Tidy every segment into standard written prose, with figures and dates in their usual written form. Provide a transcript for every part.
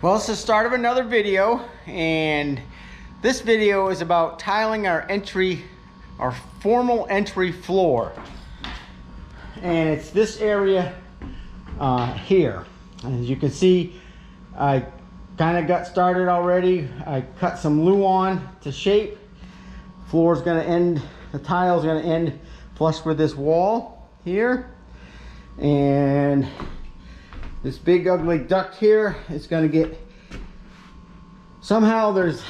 Well, it's the start of another video, and this video is about tiling our formal entry floor. And it's this area here. As you can see, I kind of got started already. I cut some glue on to shape. Floor's gonna end, the tile's gonna end flush with this wall here. And this big ugly duct here is going to get, somehow there's,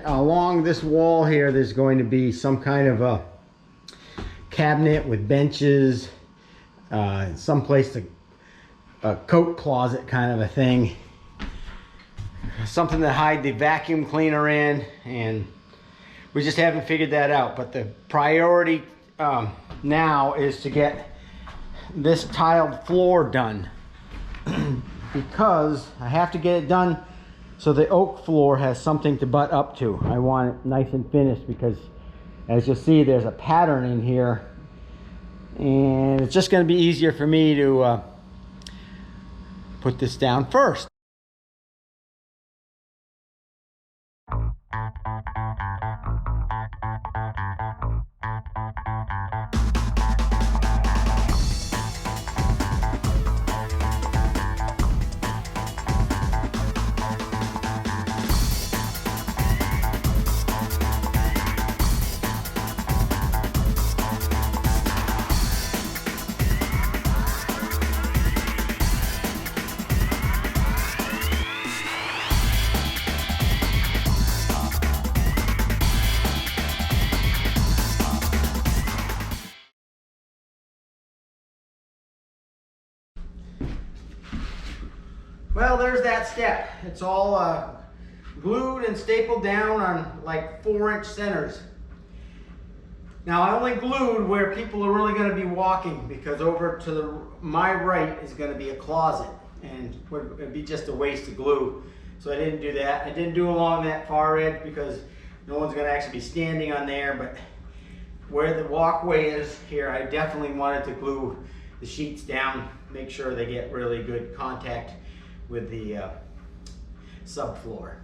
along this wall here, there's going to be some kind of a cabinet with benches, someplace to, a coat closet kind of a thing. Something to hide the vacuum cleaner in, and we just haven't figured that out. But the priority now is to get this tiled floor done. Because I have to get it done so the oak floor has something to butt up to. I want it nice and finished because, as you'll see, there's a pattern in here, and it's just going to be easier for me to put this down first. Well, there's that step. It's all glued and stapled down on like 4-inch centers. Now, I only glued where people are really going to be walking, because over to my right is going to be a closet, and it would be just a waste of glue. So I didn't do that. I didn't do along that far edge because no one's going to actually be standing on there, but where the walkway is here, I definitely wanted to glue the sheets down, make sure they get really good contact with the subfloor.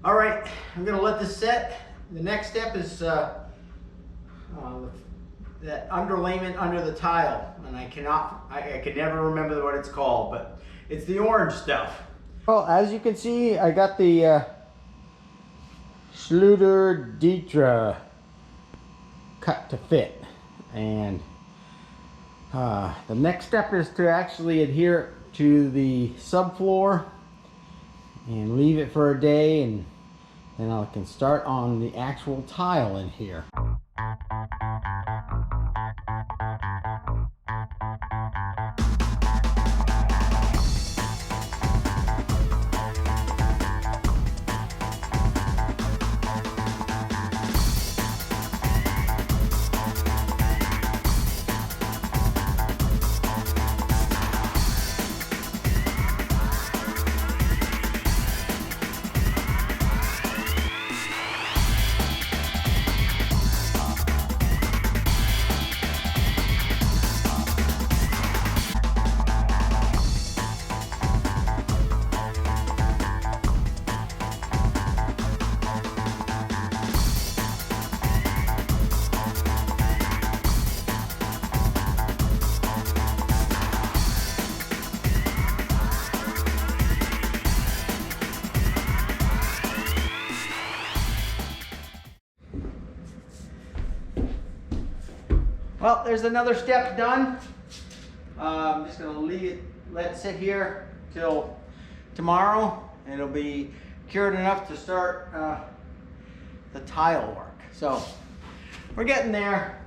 All right, I'm gonna let this set. The next step is that underlayment under the tile, and I can never remember what it's called, but it's the orange stuff. Well, as you can see, I got the Schluter DITRA cut to fit, and the next step is to actually adhere to the subfloor and leave it for a day, and then I can start on the actual tile in here. Well, there's another step done. I'm just gonna let it sit here till tomorrow, and it'll be cured enough to start the tile work. So we're getting there.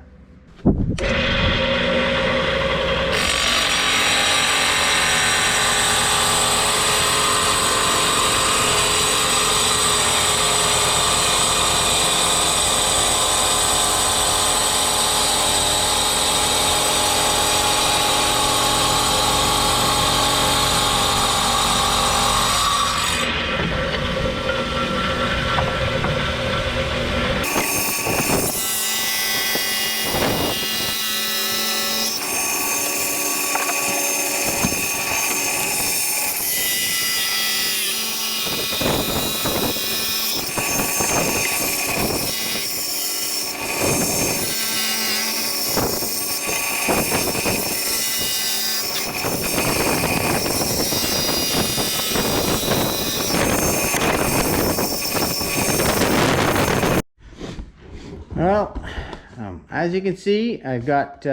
as you can see, I've got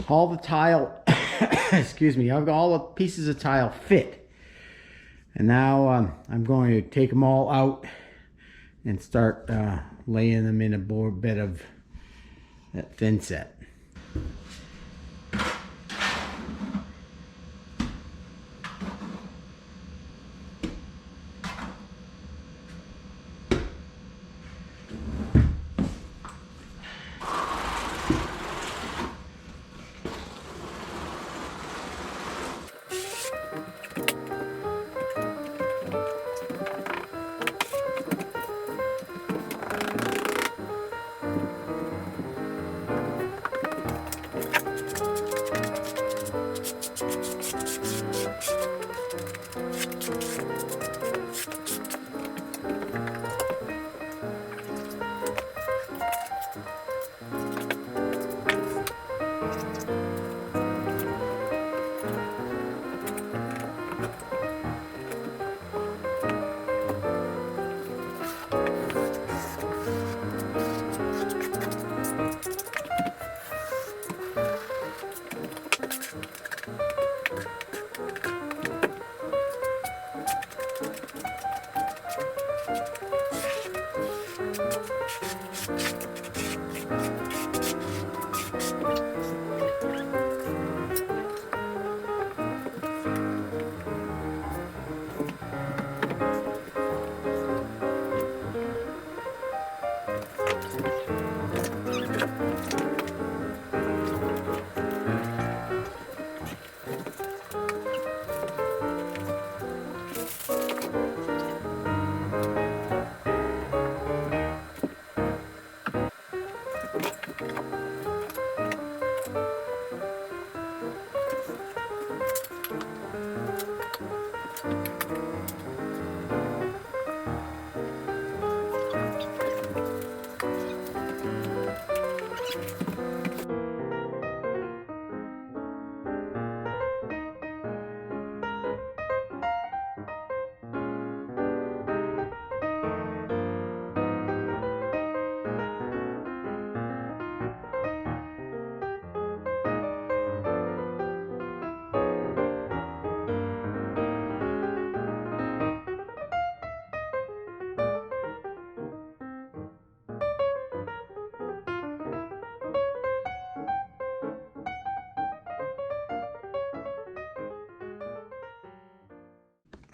all the tile, excuse me, I've got all the pieces of tile fit. And now I'm going to take them all out and start laying them in a bed of that thin set.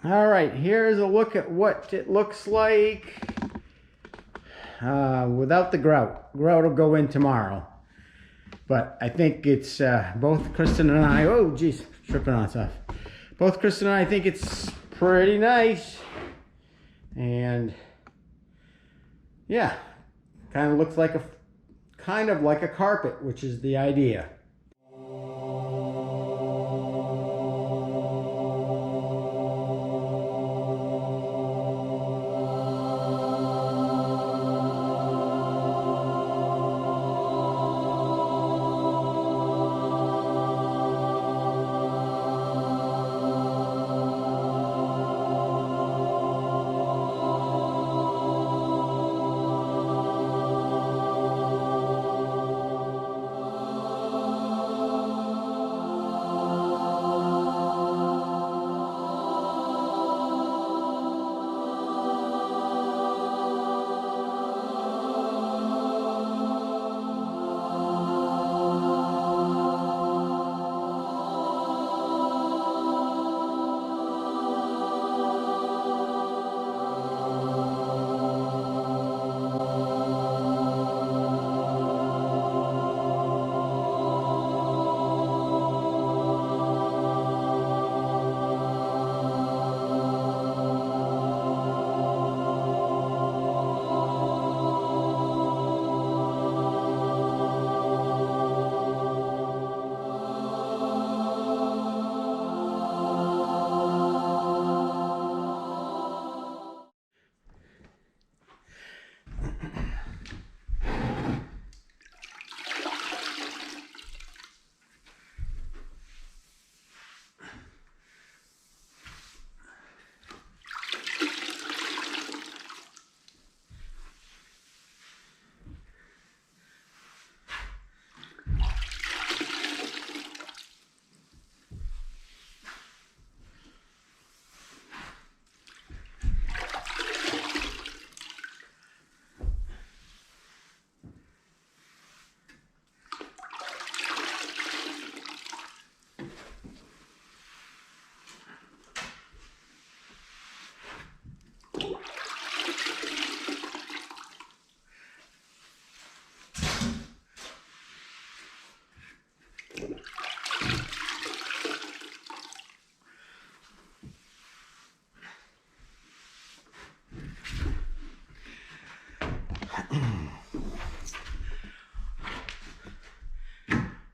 All right, here's a look at what it looks like without the grout. Grout will go in tomorrow. But I think it's both Kristen and I, oh geez, tripping on stuff. Both Kristen and I think it's pretty nice. And yeah, kind of looks like a carpet, which is the idea.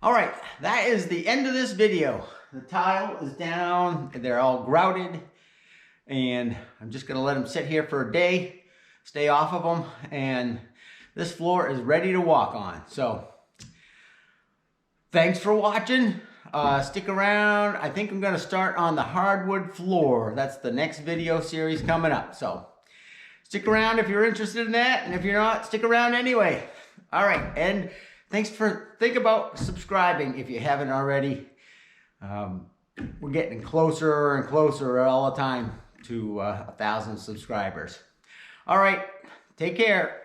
All right, that is the end of this video. The tile is down, they're all grouted, and I'm just gonna let them sit here for a day, stay off of them, and this floor is ready to walk on. So, thanks for watching. Stick around. I think I'm gonna start on the hardwood floor. That's the next video series coming up. So, stick around if you're interested in that, and if you're not, stick around anyway. All right, and think about subscribing if you haven't already. We're getting closer and closer all the time to 1,000 subscribers. All right, take care.